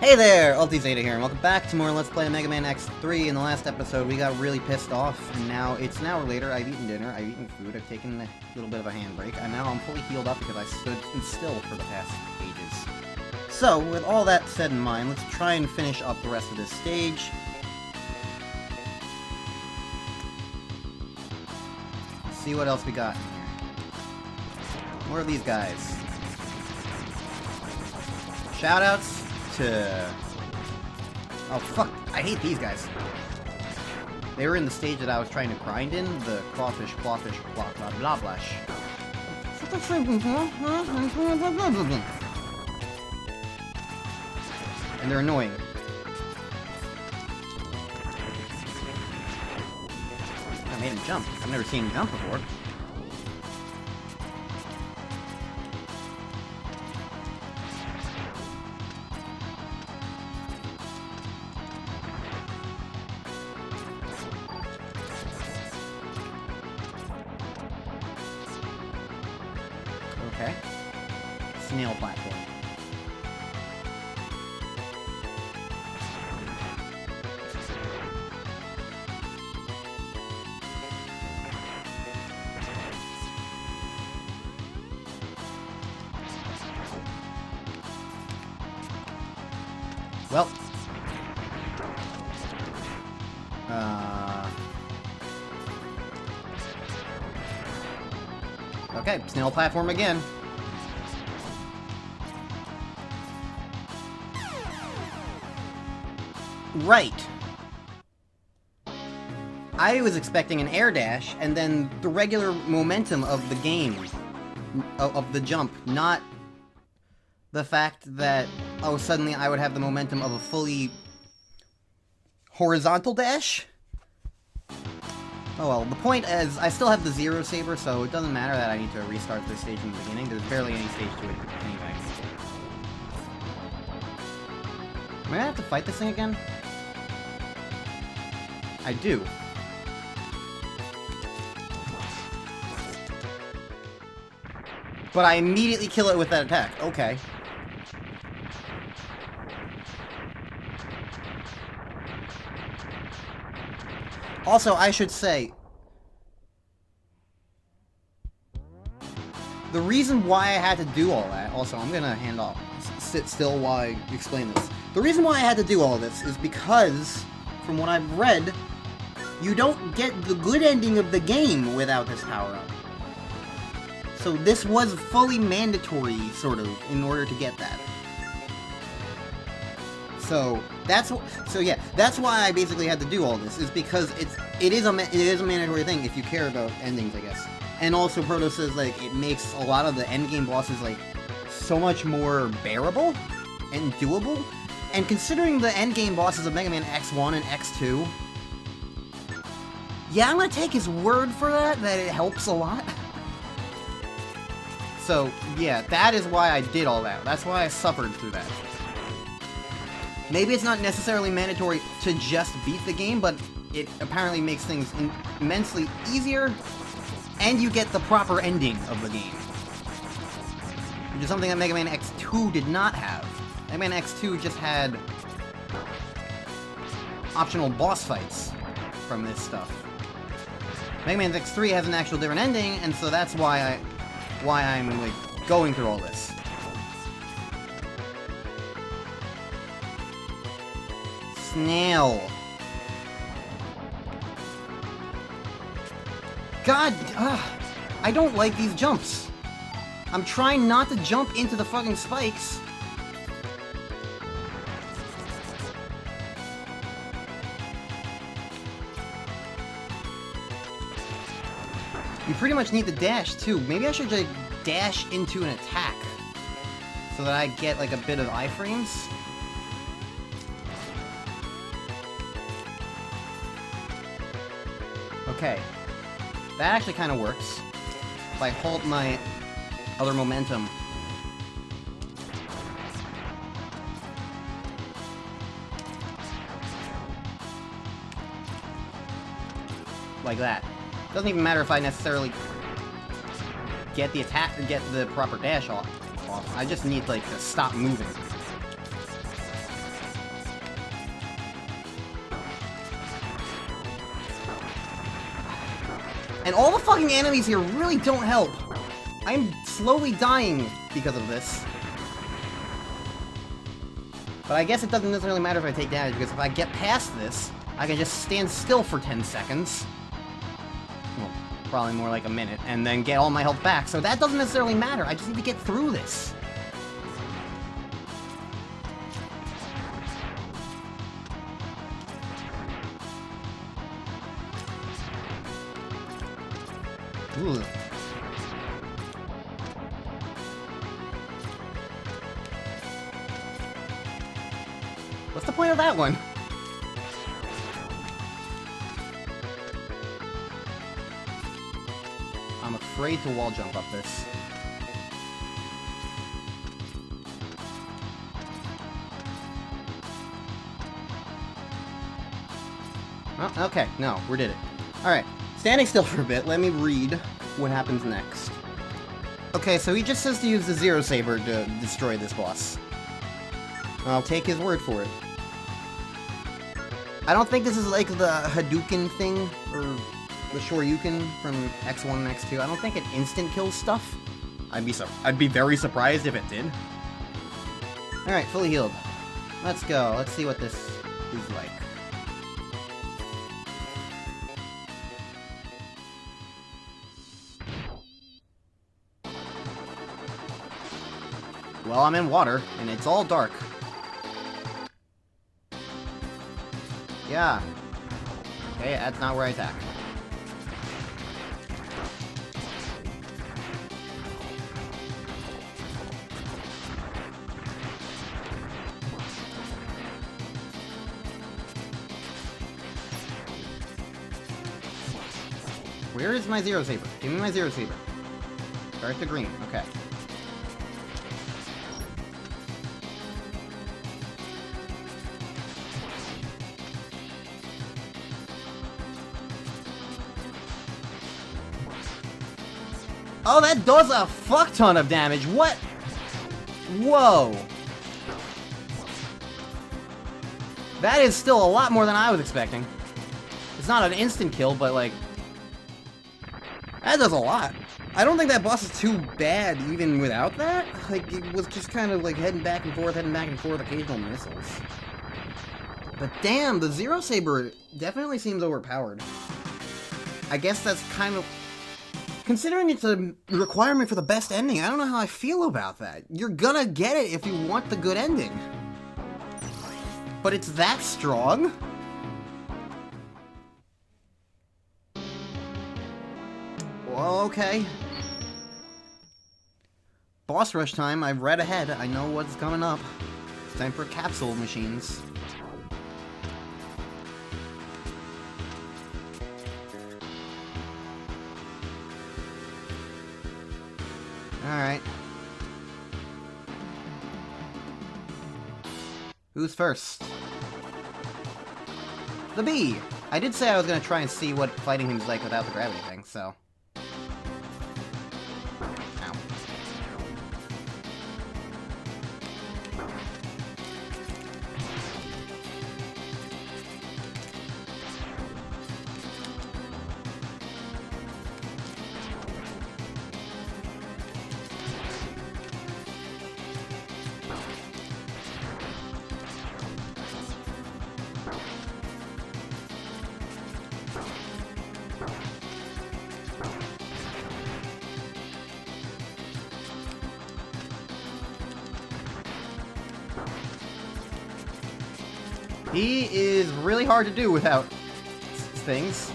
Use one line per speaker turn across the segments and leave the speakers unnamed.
Hey there, Ulti here, and welcome back to more Let's Play Mega Man X3. In the last episode, we got really pissed off, and now it's an hour later. I've eaten dinner, I've eaten food, I've taken a little bit of a handbrake, and now I'm fully healed up because I stood still for the past ages. So, with all that said in mind, let's try and finish up the rest of this stage. Let's see what else we got in here. More of these guys. Shoutouts to... Oh, fuck. I hate these guys. They were in the stage that I was trying to grind in. The clawfish, blah, blah, blah, blah. And they're annoying. I made him jump. I've never seen him jump before. Okay. Snail platform. Well. Okay, snail platform again. Right. I was expecting an air dash, and then the regular momentum of the game, of the jump, not the fact that, oh, suddenly I would have the momentum of a fully horizontal dash? Oh well, the point is, I still have the zero Saber, so it doesn't matter that I need to restart this stage in the beginning. There's barely any stage to it anyway. Am I gonna have to fight this thing again? I do. But I immediately kill it with that attack. Okay. Also, I should say, the reason why I had to do all that, also, I'm gonna sit still while I explain this. The reason why I had to do all this is because, from what I've read, you don't get the good ending of the game without this power-up. So this was fully mandatory, sort of, in order to get that. So that's why I basically had to do all this, is because it is a mandatory thing if you care about endings, I guess. And also Proto says, like, it makes a lot of the endgame bosses, like, so much more bearable and doable. And considering the endgame bosses of Mega Man X1 and X2, yeah, I'm gonna take his word for that it helps a lot. So, yeah, that is why I did all that. That's why I suffered through that. Maybe it's not necessarily mandatory to just beat the game, but it apparently makes things immensely easier, and you get the proper ending of the game. Which is something that Mega Man X2 did not have. Mega Man X2 just had optional boss fights from this stuff. Mega Man X3 has an actual different ending, and so that's why I'm like going through all this. Snail. God, I don't like these jumps. I'm trying not to jump into the fucking spikes. You pretty much need the dash, too. Maybe I should just dash into an attack, so that I get, like, a bit of iframes. Okay. That actually kind of works. If I hold my other momentum. Like that. Doesn't even matter if I necessarily get the attack, get the proper dash off. I just need, like, to stop moving. And all the fucking enemies here really don't help. I'm slowly dying because of this. But I guess it doesn't necessarily matter if I take damage, because if I get past this, I can just stand still for 10 seconds. Well, probably more like a minute, and then get all my health back. So that doesn't necessarily matter. I just need to get through this. Ooh. What's the point of that one? I'm afraid to wall jump up this. Oh, okay, no, we did it. Alright, standing still for a bit, let me read what happens next. Okay, so he just says to use the Zero Saber to destroy this boss. I'll take his word for it. I don't think this is like the Hadouken thing, or the Shoryuken from X1 and X2. I don't think it instant kills stuff. I'd be very surprised if it did. Alright, fully healed. Let's go. Let's see what this is like. Well, I'm in water, and it's all dark. Yeah. Okay, that's not where I attack. Where is my Zero Saber? Give me my Zero Saber. Start the green. Okay. Oh, that does a fuck ton of damage. What? Whoa. That is still a lot more than I was expecting. It's not an instant kill, but like... that does a lot. I don't think that boss is too bad even without that. Like, it was just kind of like heading back and forth, occasional missiles. But damn, the Zero Saber definitely seems overpowered. I guess that's kind of... considering it's a requirement for the best ending, I don't know how I feel about that. You're gonna get it if you want the good ending. But it's that strong? Well, okay. Boss rush time, I've read ahead. I know what's coming up. It's time for capsule machines. Alright. Who's first? The bee! I did say I was gonna try and see what fighting him's like without the gravity thing, so... ow. He is really hard to do without things.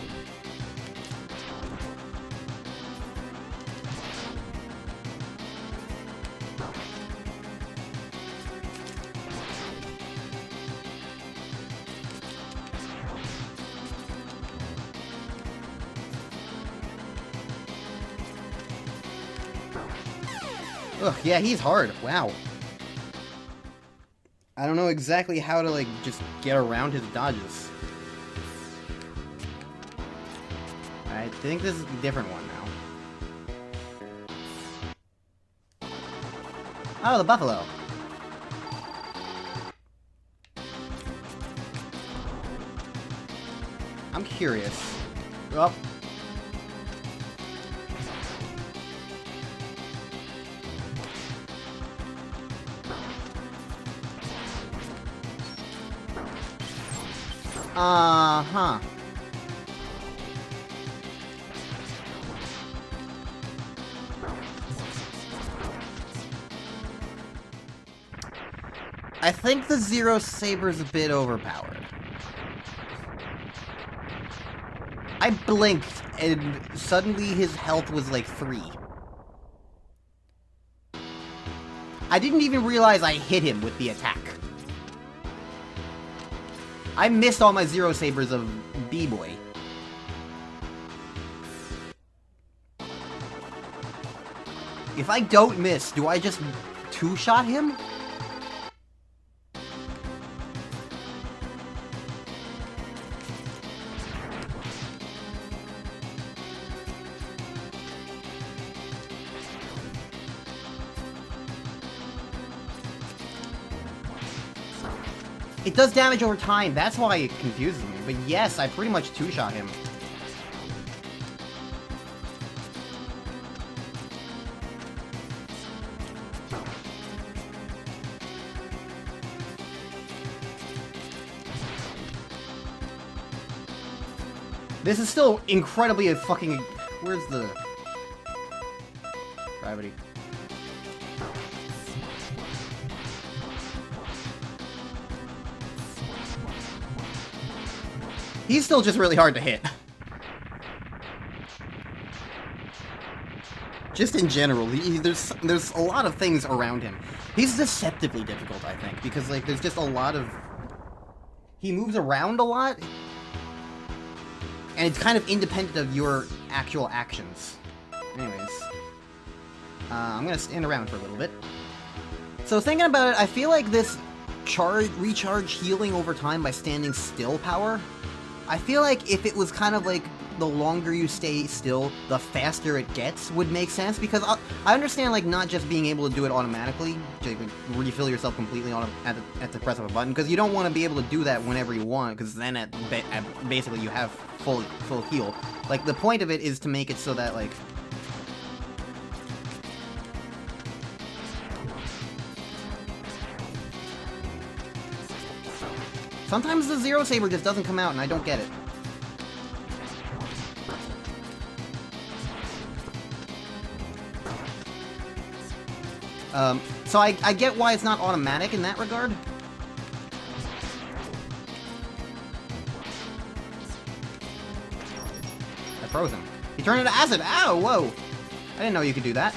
Ugh, yeah, he's hard. Wow. I don't know exactly how to, like, just get around his dodges. I think this is a different one now. Oh, the buffalo. I'm curious. Oh. Uh-huh. I think the Zero Saber's a bit overpowered. I blinked, and suddenly his health was like 3. I didn't even realize I hit him with the attack. I missed all my Zero Sabers of B-Boy. If I don't miss, do I just two-shot him? It does damage over time, that's why it confuses me. But yes, I pretty much two-shot him. This is still incredibly a fucking... Where's the... Gravity. He's still just really hard to hit. Just in general, there's a lot of things around him. He's deceptively difficult, I think, because like there's just a lot of... He moves around a lot, and it's kind of independent of your actual actions. Anyways, I'm gonna stand around for a little bit. So thinking about it, I feel like this recharge healing over time by standing still power, I feel like if it was kind of like the longer you stay still, the faster it gets would make sense, because I understand like not just being able to do it automatically, to refill yourself completely at the press of a button, because you don't want to be able to do that whenever you want, because then basically you have full heal. Like the point of it is to make it so that like sometimes the Zero Saber just doesn't come out and I don't get it. So I get why it's not automatic in that regard. I froze him. He turned into acid! Ow! Whoa! I didn't know you could do that.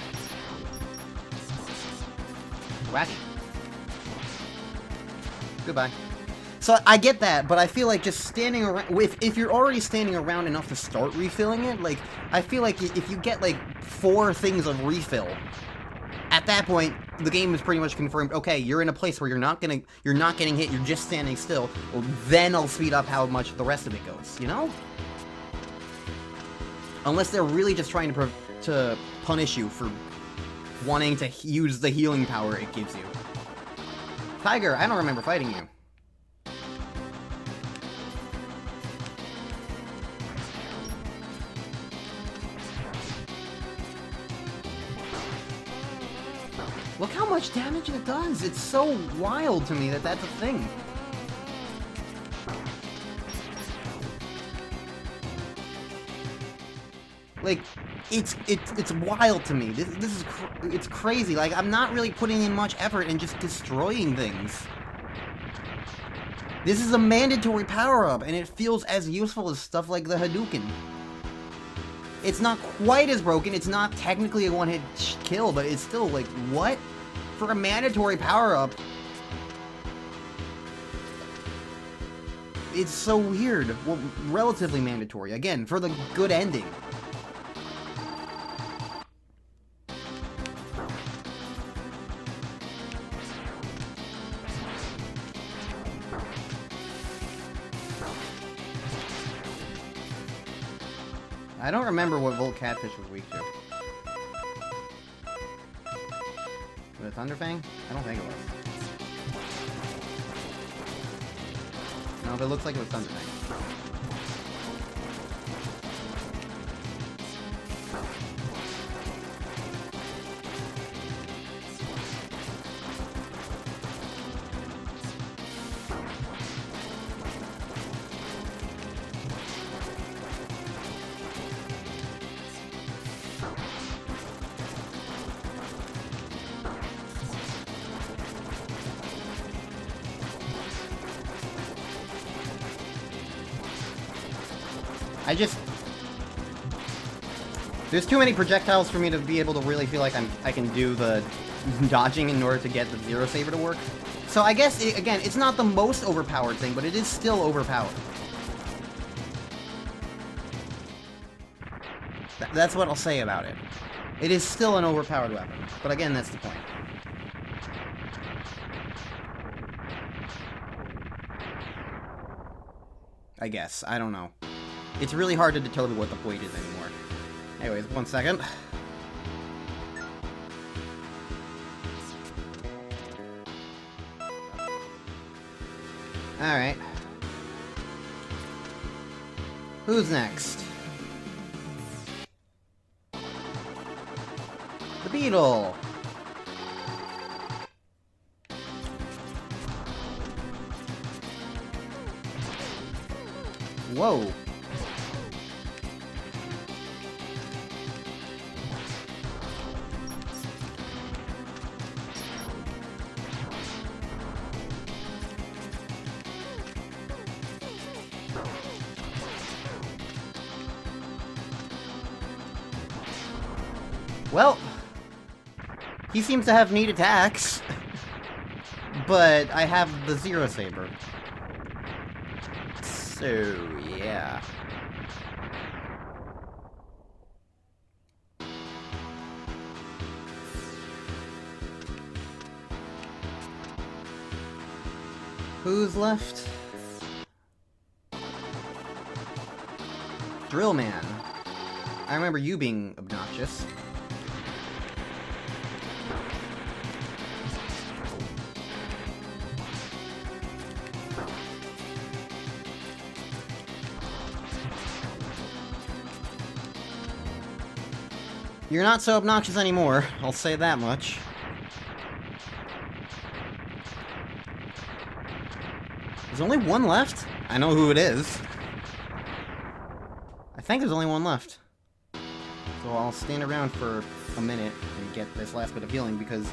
Whack. Goodbye. So I get that, but I feel like just standing around, if you're already standing around enough to start refilling it, like, I feel like if you get like 4 things of refill, at that point, the game is pretty much confirmed, okay, you're in a place where you're not getting hit, you're just standing still, well, then I'll speed up how much the rest of it goes, you know? Unless they're really just trying to punish you for wanting to use the healing power it gives you. Tiger, I don't remember fighting you. Look how much damage it does! It's so wild to me that that's a thing. Like, it's wild to me. This is it's crazy. Like, I'm not really putting in much effort in just destroying things. This is a mandatory power-up, and it feels as useful as stuff like the Hadouken. It's not quite as broken, it's not technically a one-hit kill, but it's still like, what? For a mandatory power-up? It's so weird. Well, relatively mandatory. Again, for the good ending. I don't remember what Volt Catfish was weak to. Was it Thunderfang? I don't think it was. No, but it looks like it was Thunderfang. I just... There's too many projectiles for me to be able to really feel like I can do the dodging in order to get the Zero Saber to work. So I guess, again, it's not the most overpowered thing, but it is still overpowered. That's what I'll say about it. It is still an overpowered weapon, but again, that's the point. I guess. I don't know. It's really hard to determine what the point is anymore. Anyways, 1 second. Alright. Who's next? The beetle! Whoa! Well, he seems to have neat attacks, but I have the Zero Saber. So, yeah. Who's left? Drill Man. I remember you being obnoxious. You're not so obnoxious anymore, I'll say that much. There's only one left? I know who it is. I think there's only one left. So I'll stand around for a minute and get this last bit of healing, because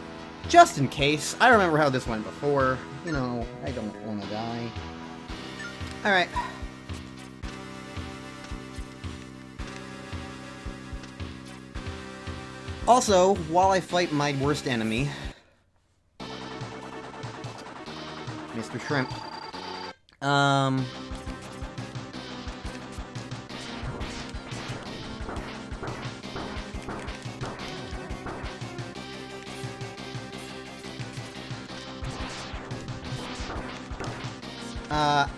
just in case, I remember how this went before. You know, I don't want to die. Alright. Also, while I fight my worst enemy, Mr. Shrimp,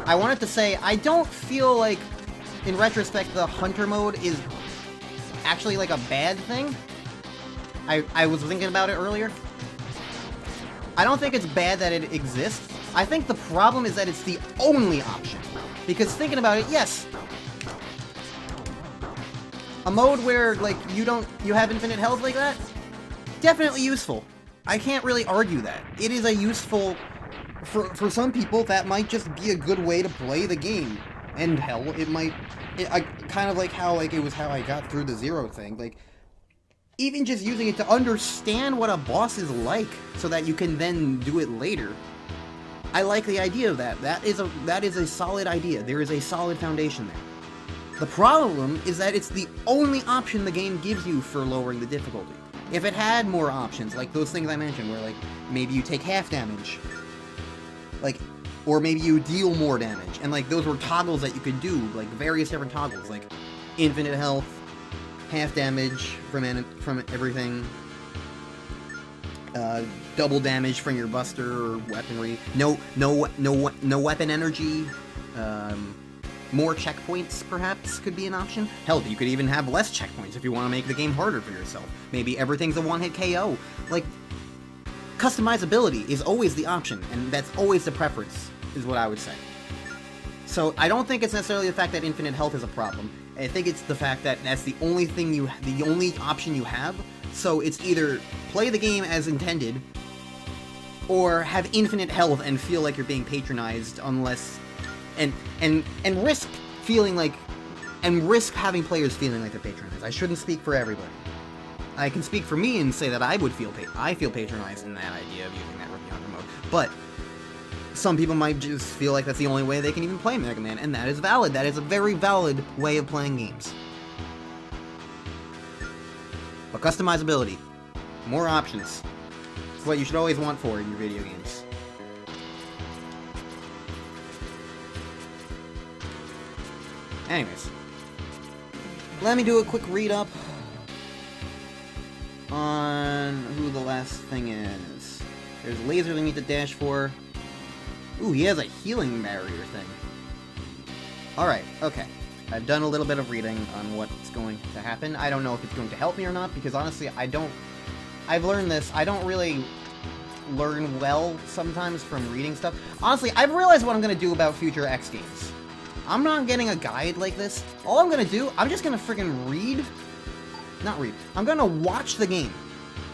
I wanted to say, I don't feel like, in retrospect, the Hunter mode is actually like a bad thing. I was thinking about it earlier. I don't think it's bad that it exists. I think the problem is that it's the only option. Because thinking about it, yes, a mode where, like, you have infinite health like that, definitely useful. I can't really argue that. It is a useful, for some people, that might just be a good way to play the game. And hell, it might, kind of like how, like, it was how I got through the Zero thing, like, even just using it to understand what a boss is like, so that you can then do it later. I like the idea of that. That is a solid idea. There is a solid foundation there. The problem is that it's the only option the game gives you for lowering the difficulty. If it had more options, like those things I mentioned, where like maybe you take half damage, like, or maybe you deal more damage, and like those were toggles that you could do, like various different toggles, like infinite health, half damage from everything, double damage from your buster or weaponry, no weapon energy, more checkpoints perhaps could be an option. Hell, you could even have less checkpoints if you want to make the game harder for yourself. Maybe everything's a one-hit KO. Like, customizability is always the option, and that's always the preference, is what I would say. So I don't think it's necessarily the fact that infinite health is a problem. I think it's the fact that that's the only thing the only option you have. So it's either play the game as intended, or have infinite health and feel like you're being patronized, unless, and risk feeling like, and risk having players feeling like they're patronized. I shouldn't speak for everybody. I can speak for me and say that I feel patronized in that idea of using that rookie hunter mode. But some people might just feel like that's the only way they can even play Mega Man, and that is valid. That is a very valid way of playing games. But customizability, more options, it's what you should always want for in your video games. Anyways, let me do a quick read-up on who the last thing is. There's lasers I need to dash for. Ooh, he has a healing barrier thing. Alright, okay. I've done a little bit of reading on what's going to happen. I don't know if it's going to help me or not, because honestly, I've learned this. I don't really learn well sometimes from reading stuff. Honestly, I've realized what I'm going to do about future X games. I'm not getting a guide like this. All I'm going to do, I'm just going to freaking read. Not read. I'm going to watch the game.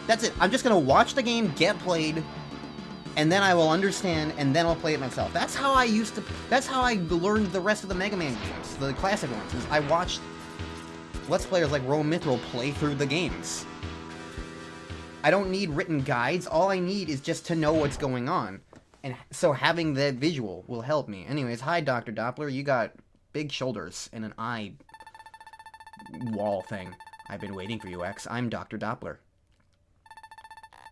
That's it. I'm just going to watch the game get played, and then I will understand, and then I'll play it myself. That's how I learned the rest of the Mega Man games, the classic ones, is I watched Let's Players like Ro Mithril play through the games. I don't need written guides, all I need is just to know what's going on. And so having that visual will help me. Anyways, hi Dr. Doppler, you got big shoulders and an eye wall thing. I've been waiting for you, X. I'm Dr. Doppler.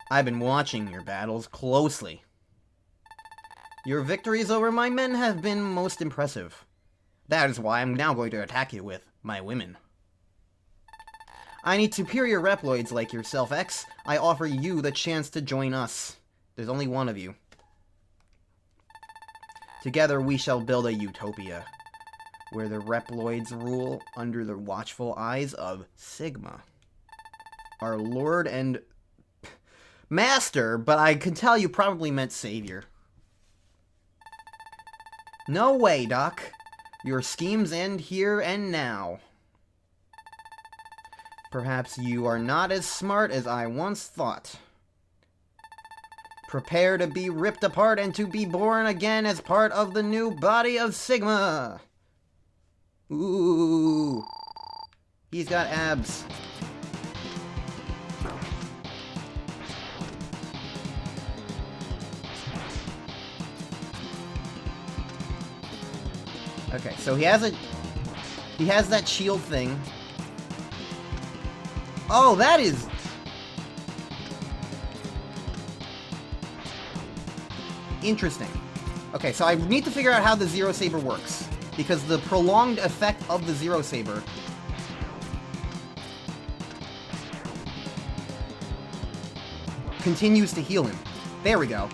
I've been watching your battles closely. Your victories over my men have been most impressive. That is why I'm now going to attack you with my women. I need superior Reploids like yourself, X. I offer you the chance to join us. There's only one of you. Together we shall build a utopia, where the Reploids rule under the watchful eyes of Sigma, our lord and master, but I can tell you probably meant savior. No way, Doc. Your schemes end here and now. Perhaps you are not as smart as I once thought. Prepare to be ripped apart and to be born again as part of the new body of Sigma. Ooh. He's got abs. Okay, so he has that shield thing. Oh, that is... interesting. Okay, so I need to figure out how the Zero Saber works, because the prolonged effect of the Zero Saber continues to heal him. There we go.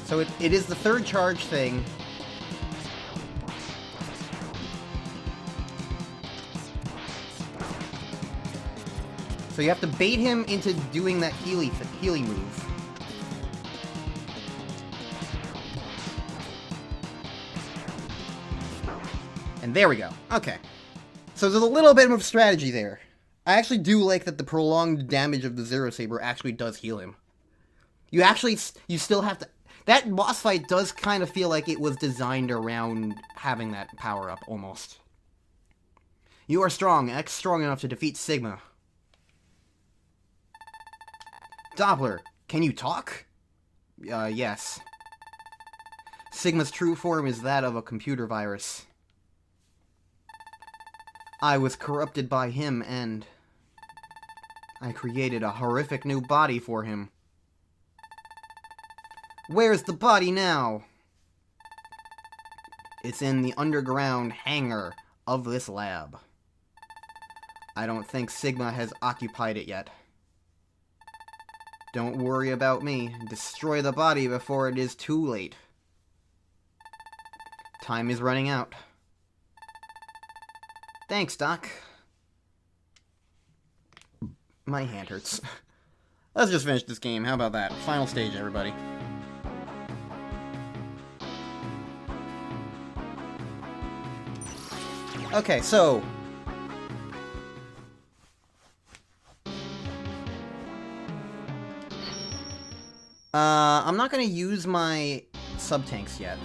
So it is the third charge thing. So you have to bait him into doing that healing move. And there we go. Okay. So there's a little bit of strategy there. I actually do like that the prolonged damage of the Zero Saber actually does heal him. You still have to... That boss fight does kind of feel like it was designed around having that power-up, almost. You are strong, X, strong enough to defeat Sigma. Doppler, can you talk? Yes. Sigma's true form is that of a computer virus. I was corrupted by him, and I created a horrific new body for him. Where's the body now? It's in the underground hangar of this lab. I don't think Sigma has occupied it yet. Don't worry about me. Destroy the body before it is too late. Time is running out. Thanks, Doc. My hand hurts. Let's just finish this game. How about that? Final stage, everybody. Okay, so... I'm not gonna use my sub-tanks yet.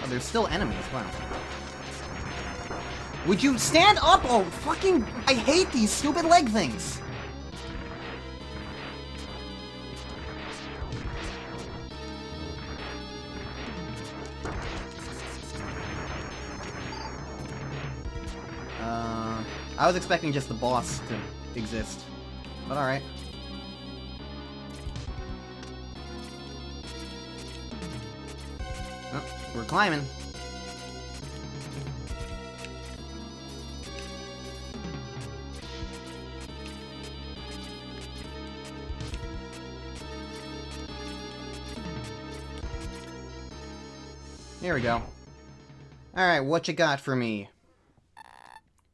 Oh, there's still enemies. Wow. Would you stand up? Oh, fucking... I hate these stupid leg things. I was expecting just the boss to exist. But alright. Oh, we're climbing. Here we go. Alright, what you got for me?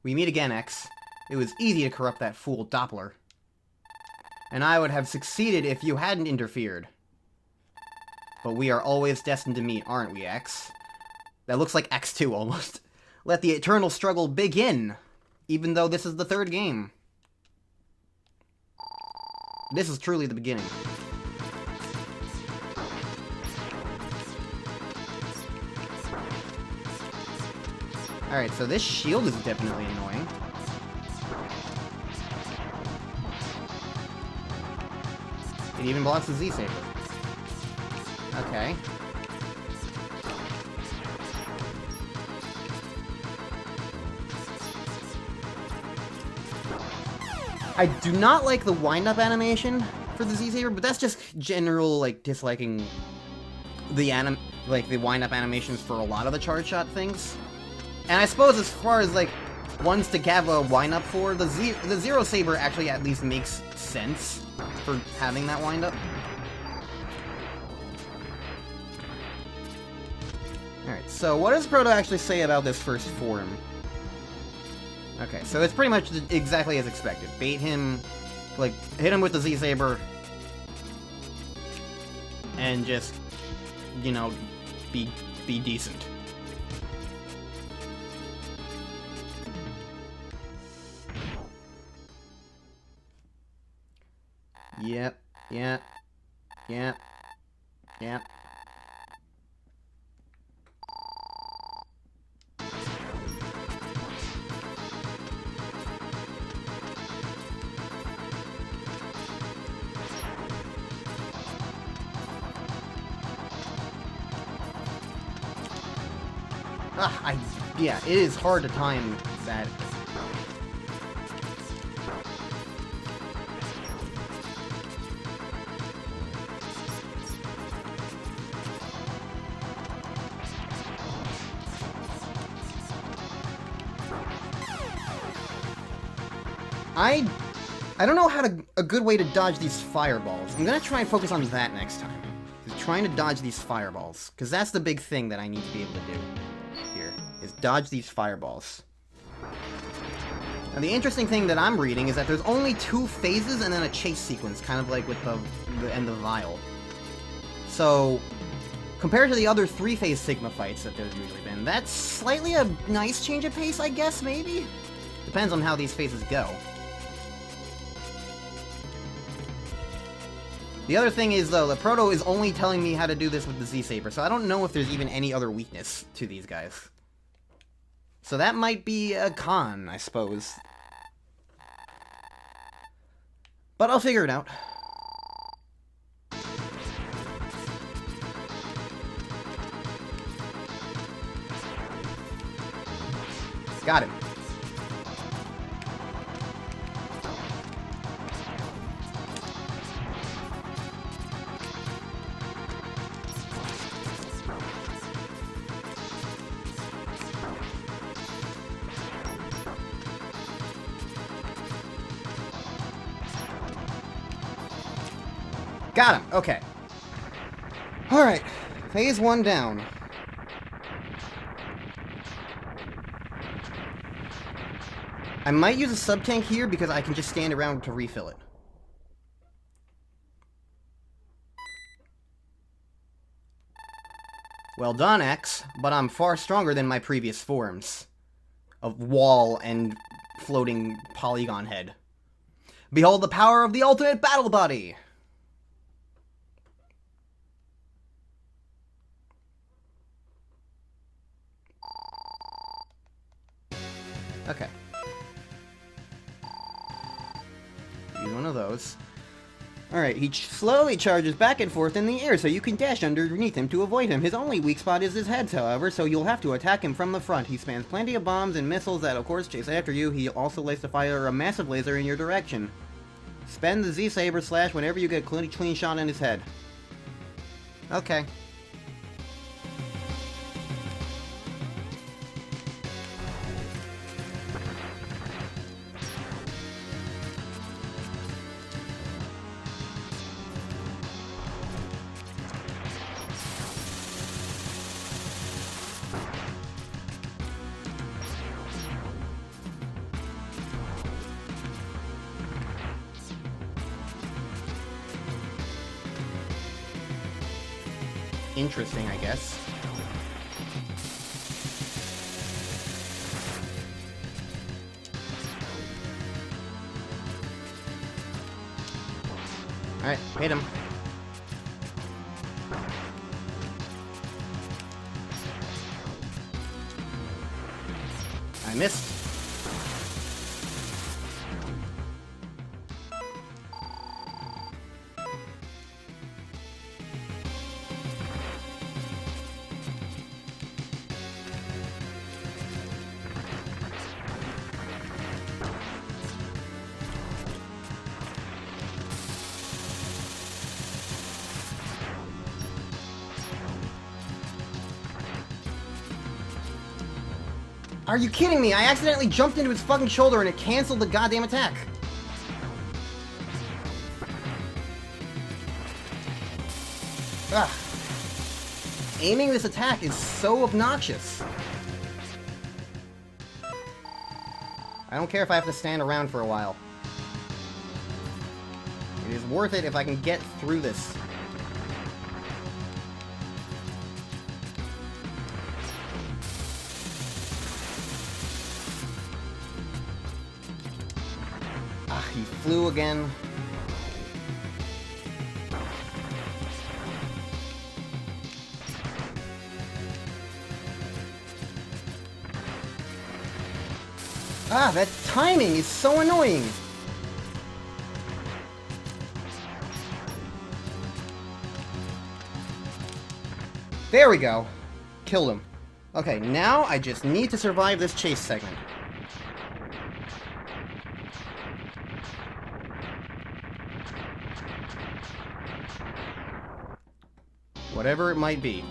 We meet again, X. It was easy to corrupt that fool Doppler. And I would have succeeded if you hadn't interfered. But we are always destined to meet, aren't we, X? That looks like X2, almost. Let the eternal struggle begin! Even though this is the third game. This is truly the beginning. Alright, so this shield is definitely annoying. It even blocks the Z-Saber. Okay. I do not like the wind-up animation for the Z-Saber, but that's just general, like, disliking the the wind-up animations for a lot of the charge shot things. And I suppose as far as, like, ones to have a wind-up for, the Zero Saber actually at least makes sense for having that wind-up. Alright, so what does Proto actually say about this first form? Okay, so it's pretty much exactly as expected. Bait him, like, hit him with the Z-Saber, and just, you know, be decent. Yep. Yeah, it is hard to time that. I don't know how a good way to dodge these fireballs. I'm gonna try and focus on that next time. Trying to dodge these fireballs, because that's the big thing that I need to be able to do here, is dodge these fireballs. Now the interesting thing that I'm reading is that there's only 2 phases and then a chase sequence, kind of like with the end of Vial. So, compared to the other 3-phase Sigma fights that there's usually been, that's slightly a nice change of pace, I guess, maybe? Depends on how these phases go. The other thing is, though, the Proto is only telling me how to do this with the Z-Saber, so I don't know if there's even any other weakness to these guys. So that might be a con, I suppose. But I'll figure it out. Got him. Got him! Okay. Alright. Phase 1 down. I might use a sub-tank here because I can just stand around to refill it. Well done, X, but I'm far stronger than my previous forms of wall and floating polygon head. Behold the power of the ultimate battle body! Okay. Use one of those. Alright, he slowly charges back and forth in the air so you can dash underneath him to avoid him. His only weak spot is his head, however, so you'll have to attack him from the front. He spans plenty of bombs and missiles that, of course, chase after you. He also likes to fire a massive laser in your direction. Spend the Z-Saber slash whenever you get a clean shot in his head. Okay. Interesting, I guess. Alright, hit him. I missed. Are you kidding me? I accidentally jumped into his fucking shoulder and it canceled the goddamn attack. Ugh. Aiming this attack is so obnoxious. I don't care if I have to stand around for a while. It is worth it if I can get through this. He flew again. Ah, that timing is so annoying. There we go. Killed him. Okay, now I just need to survive this chase segment. Whatever it might be.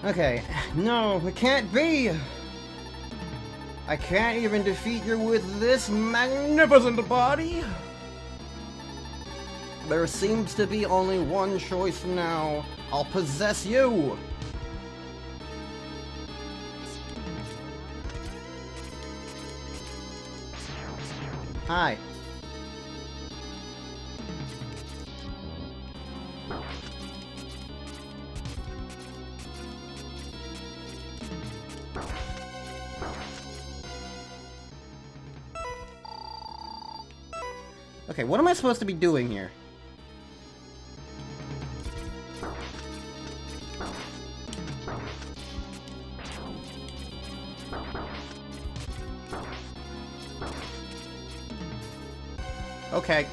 Okay, no, it can't be! I can't even defeat you with this magnificent body! There seems to be only one choice now. I'll possess you! Hi. Okay, what am I supposed to be doing here? Okay.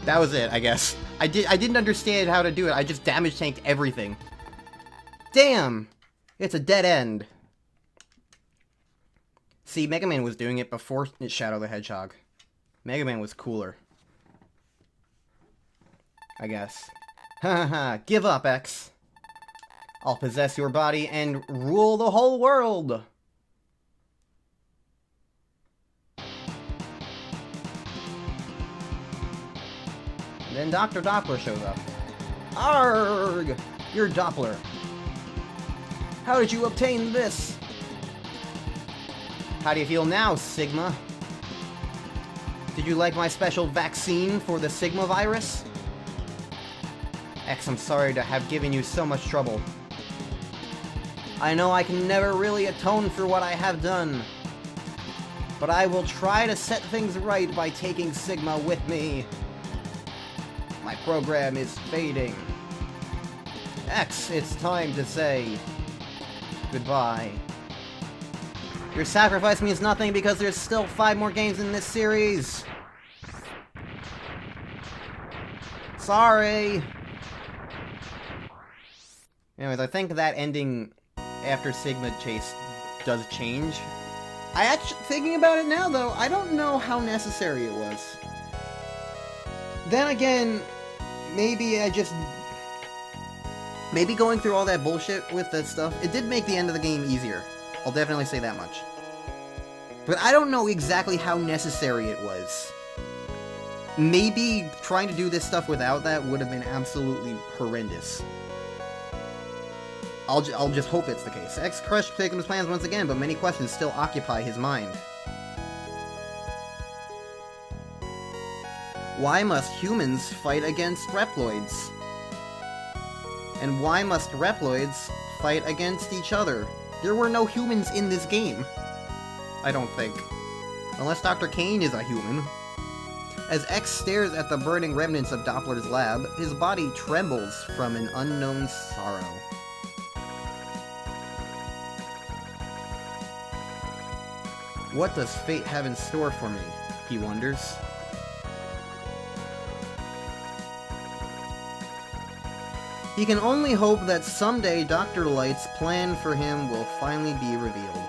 That was it, I guess. I didn't understand how to do it. I just damage tanked everything. Damn! It's a dead end. See, Mega Man was doing it before Shadow the Hedgehog. Mega Man was cooler. I guess. Haha, give up, X. I'll possess your body and rule the whole world! Then Dr. Doppler shows up. Arrgh! You're Doppler. How did you obtain this? How do you feel now, Sigma? Did you like my special vaccine for the Sigma virus? X, I'm sorry to have given you so much trouble. I know I can never really atone for what I have done. But I will try to set things right by taking Sigma with me. My program is fading. X, it's time to say goodbye. Your sacrifice means nothing because there's still 5 more games in this series. Sorry. Anyways, I think that ending after Sigma Chase does change. I actually, thinking about it now though, I don't know how necessary it was. Then again, maybe maybe going through all that bullshit with that stuff, it did make the end of the game easier. I'll definitely say that much. But I don't know exactly how necessary it was. Maybe trying to do this stuff without that would have been absolutely horrendous. I'll just hope it's the case. X crushed Pigman's plans once again, but many questions still occupy his mind. Why must humans fight against Reploids? And why must Reploids fight against each other? There were no humans in this game. I don't think. Unless Dr. Kane is a human. As X stares at the burning remnants of Doppler's lab, his body trembles from an unknown sorrow. What does fate have in store for me? He wonders. He can only hope that someday Dr. Light's plan for him will finally be revealed.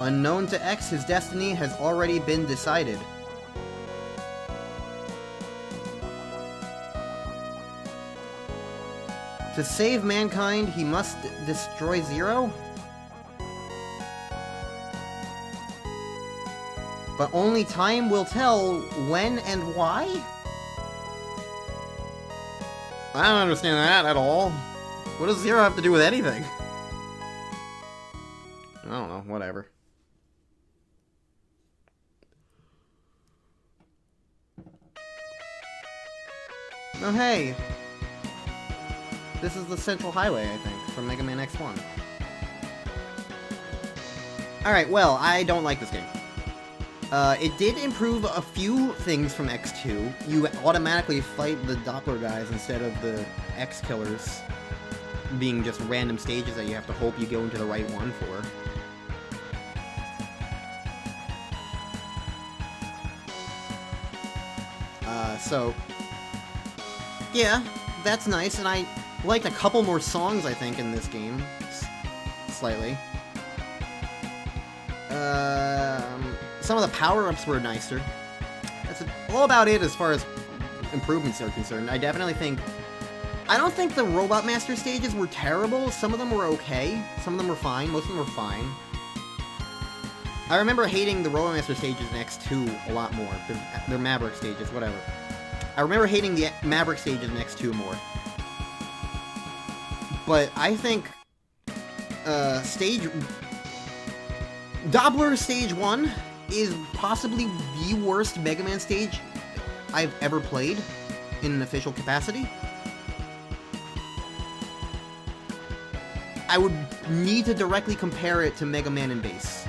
Unknown to X, his destiny has already been decided. To save mankind, he must destroy Zero? But only time will tell when and why? I don't understand that at all. What does Zero have to do with anything? I don't know, whatever. Oh hey! This is the Central Highway, I think, from Mega Man X1. Alright, well, I don't like this game. It did improve a few things from X2. You automatically fight the Doppler guys instead of the X-killers being just random stages that you have to hope you go into the right one for. So, yeah, that's nice, and I liked a couple more songs, I think, in this game. Slightly. Some of the power-ups were nicer. That's all about it as far as improvements are concerned. I definitely think... I don't think the Robot Master stages were terrible. Some of them were okay. Some of them were fine. Most of them were fine. I remember hating the Robot Master stages in X2 a lot more. They're Maverick stages, whatever. I remember hating the Maverick stages in X2 more. But I think... Doppler Stage 1 is possibly the worst Mega Man stage I've ever played in an official capacity. I would need to directly compare it to Mega Man and Bass.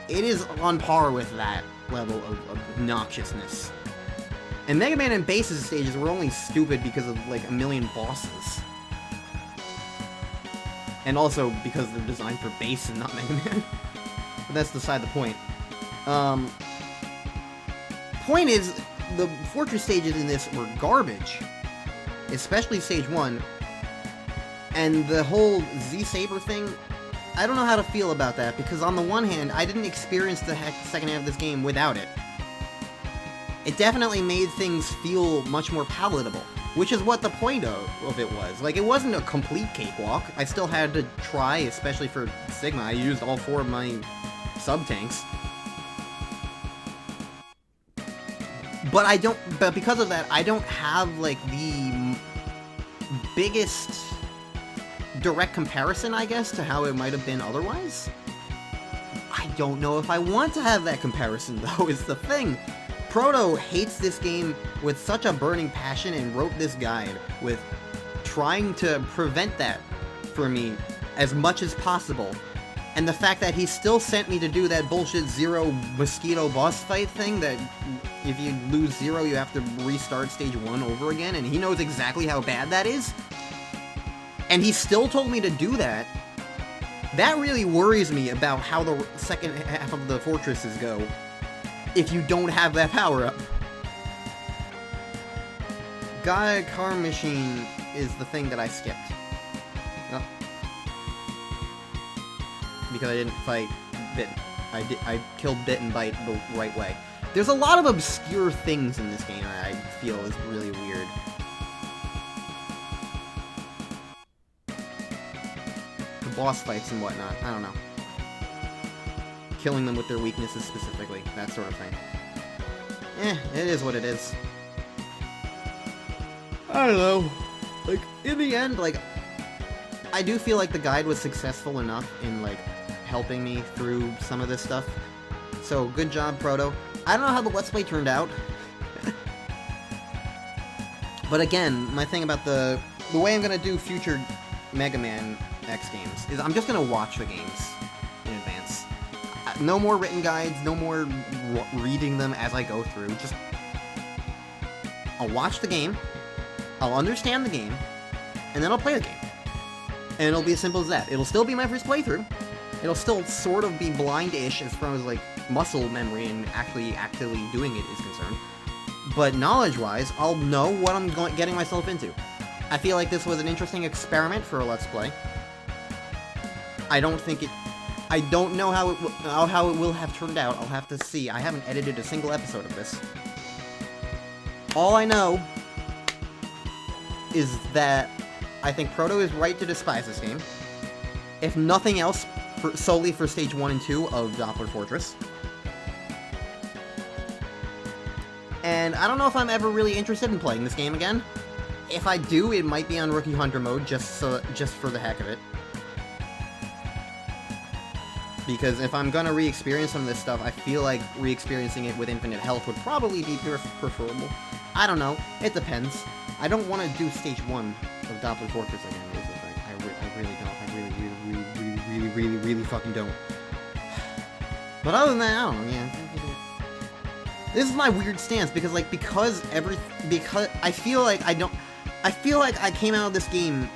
It is on par with that level of obnoxiousness. And Mega Man and Bass's stages were only stupid because of, like, a million bosses. And also because they're designed for Bass and not Mega Man. But that's beside the point. Point is, the Fortress stages in this were garbage. Especially Stage 1. And the whole Z-Saber thing, I don't know how to feel about that, because on the one hand, I didn't experience the second half of this game without it. It definitely made things feel much more palatable, which is what the point of it was. Like, it wasn't a complete cakewalk. I still had to try, especially for Sigma. I used all 4 of my sub-tanks. But because of that, I don't have, like, the biggest direct comparison, I guess, to how it might have been otherwise. I don't know if I want to have that comparison, though, is the thing. Proto hates this game with such a burning passion and wrote this guide with trying to prevent that for me as much as possible. And the fact that he still sent me to do that bullshit Zero Mosquito boss fight thing that if you lose Zero you have to restart Stage 1 over again, and he knows exactly how bad that is. and he still told me to do that, that really worries me about how the second half of the fortresses go if you don't have that power-up. Gaia Car Machine is the thing that I skipped. Oh. Because I didn't fight Bit. I killed Bit and Bite the right way. There's a lot of obscure things in this game that I feel is really weird. The boss fights and whatnot, I don't know. Killing them with their weaknesses specifically, that sort of thing. It is what it is. I don't know. Like, in the end, like, I do feel like the guide was successful enough in, like, helping me through some of this stuff. So, good job, Proto. I don't know how the Let's Play turned out. But again, my thing about the way I'm gonna do future Mega Man X games is I'm just gonna watch the games in advance. No more written guides, no more reading them as I go through. Just, I'll watch the game, I'll understand the game, and then I'll play the game. And it'll be as simple as that. It'll still be my first playthrough. It'll still sort of be blind-ish as far as, like, muscle memory and actually actively doing it is concerned. But knowledge-wise, I'll know what I'm getting myself into. I feel like this was an interesting experiment for a Let's Play. I don't know how it will have turned out. I'll have to see. I haven't edited a single episode of this. All I know is that I think Proto is right to despise this game. If nothing else, solely for Stage 1 and 2 of Doppler Fortress. And I don't know if I'm ever really interested in playing this game again. If I do, it might be on Rookie Hunter mode, just for the heck of it. Because if I'm gonna re-experience some of this stuff, I feel like re-experiencing it with infinite health would probably be preferable. I don't know. It depends. I don't want to do Stage 1 of Doppler Fortress again, is the thing. I really don't. I really fucking don't. But other than that, I don't know, yeah. This is my weird stance, because I feel like I came out of this game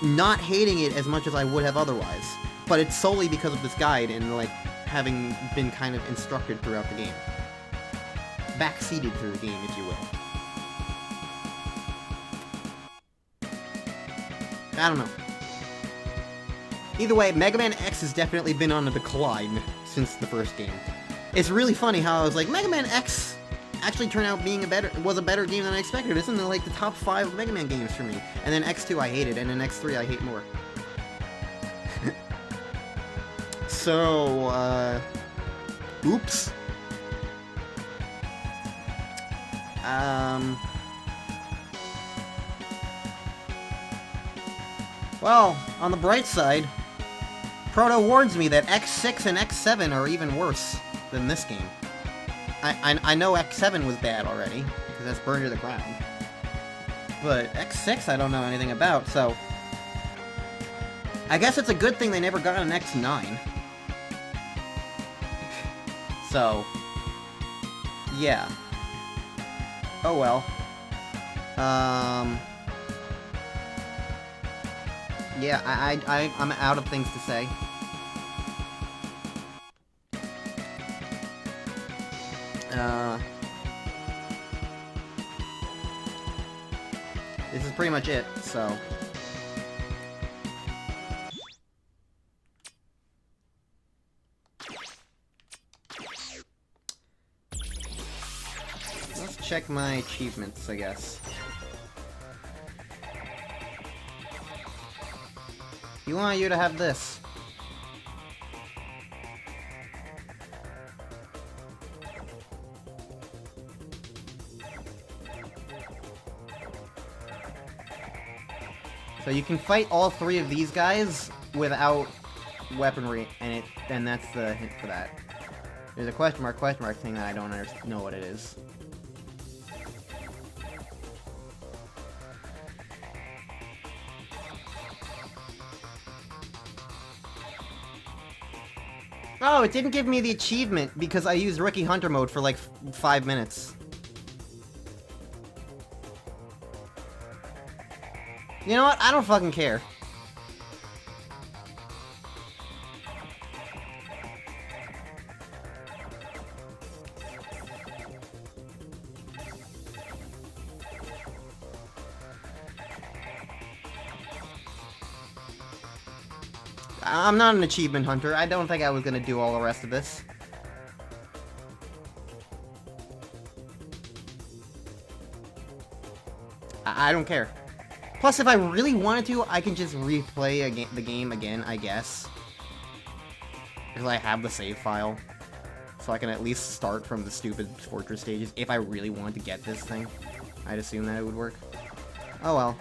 not hating it as much as I would have otherwise. But it's solely because of this guide and, like, having been kind of instructed throughout the game. Backseated through the game, if you will. I don't know. Either way, Mega Man X has definitely been on a decline since the first game. It's really funny how I was like, Mega Man X actually turned out being was a better game than I expected. It's in the, like, the top 5 Mega Man games for me. And then X2 I hated, and then X3 I hate more. So, oops. Well, on the bright side, Proto warns me that X6 and X7 are even worse than this game. I know X7 was bad already, because that's burned to the ground. But X6 I don't know anything about, so I guess it's a good thing they never got an X9. So, yeah. Oh well. Yeah, I'm out of things to say. This is pretty much it, so. Let's check my achievements, I guess. You want you to have this. So you can fight all 3 of these guys without weaponry, and that's the hint for that. There's a question mark thing that I don't know what it is. Oh, it didn't give me the achievement because I used Rookie Hunter mode for like 5 minutes. You know what? I don't fucking care. I'm not an achievement hunter. I don't think I was gonna do all the rest of this. I don't care. Plus, if I really wanted to, I can just replay the game again, I guess. Because I have the save file. So I can at least start from the stupid fortress stages if I really wanted to get this thing. I'd assume that it would work. Oh well.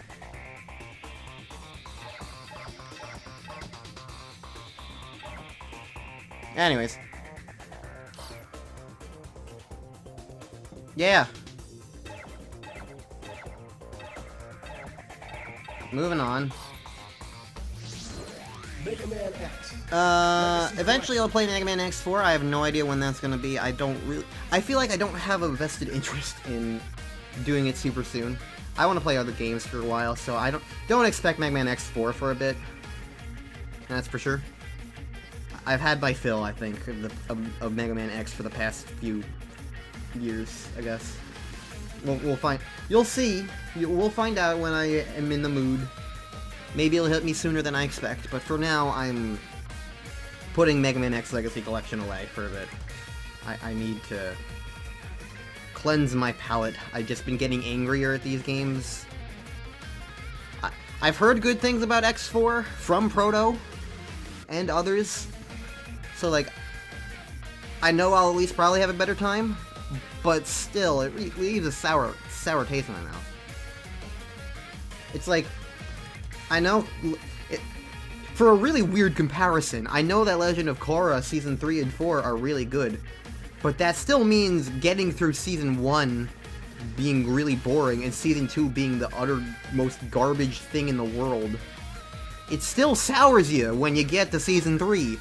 Anyways. Yeah. Moving on.
Mega Man X.
Eventually I'll play Mega Man X4. I have no idea when that's gonna be. I feel like I don't have a vested interest in doing it super soon. I want to play other games for a while, so I don't expect Mega Man X4 for a bit. That's for sure. I've had my fill, I think, of Mega Man X for the past few years, I guess. We'll find. You'll see. We'll find out when I am in the mood. Maybe it'll hit me sooner than I expect, but for now, I'm putting Mega Man X Legacy Collection away for a bit. I need to cleanse my palate. I've just been getting angrier at these games. I've heard good things about X4 from Proto and others, so like, I know I'll at least probably have a better time, but still, it leaves a sour taste in my mouth. It's like, I know, for a really weird comparison, I know that Legend of Korra Season 3 and 4 are really good, but that still means getting through Season 1 being really boring and Season 2 being the utter most garbage thing in the world. It still sours you when you get to Season 3.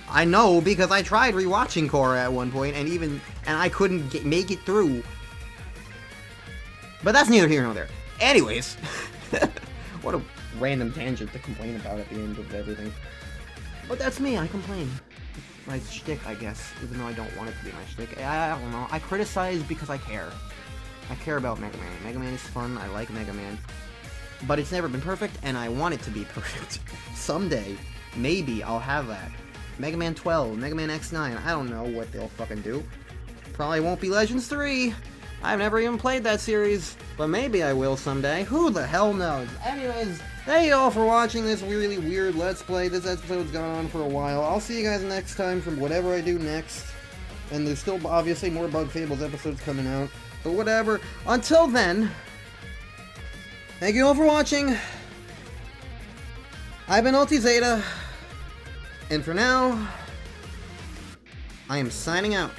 I know, because I tried rewatching Korra at one point, and I couldn't make it through. But that's neither here nor there. Anyways, what a random tangent to complain about at the end of everything. But that's me, I complain. It's my shtick, I guess, even though I don't want it to be my shtick. I don't know, I criticize because I care. I care about Mega Man. Mega Man is fun, I like Mega Man. But it's never been perfect, and I want it to be perfect. Someday, maybe I'll have that. Mega Man 12, Mega Man X9, I don't know what they'll fucking do. Probably won't be Legends 3. I've never even played that series, but maybe I will someday. Who the hell knows? Anyways, thank you all for watching this really weird Let's Play. This episode's gone on for a while. I'll see you guys next time from whatever I do next. And there's still obviously more Bug Fables episodes coming out, but whatever. Until then, thank you all for watching. I've been Ulti Zeta. And for now, I am signing out.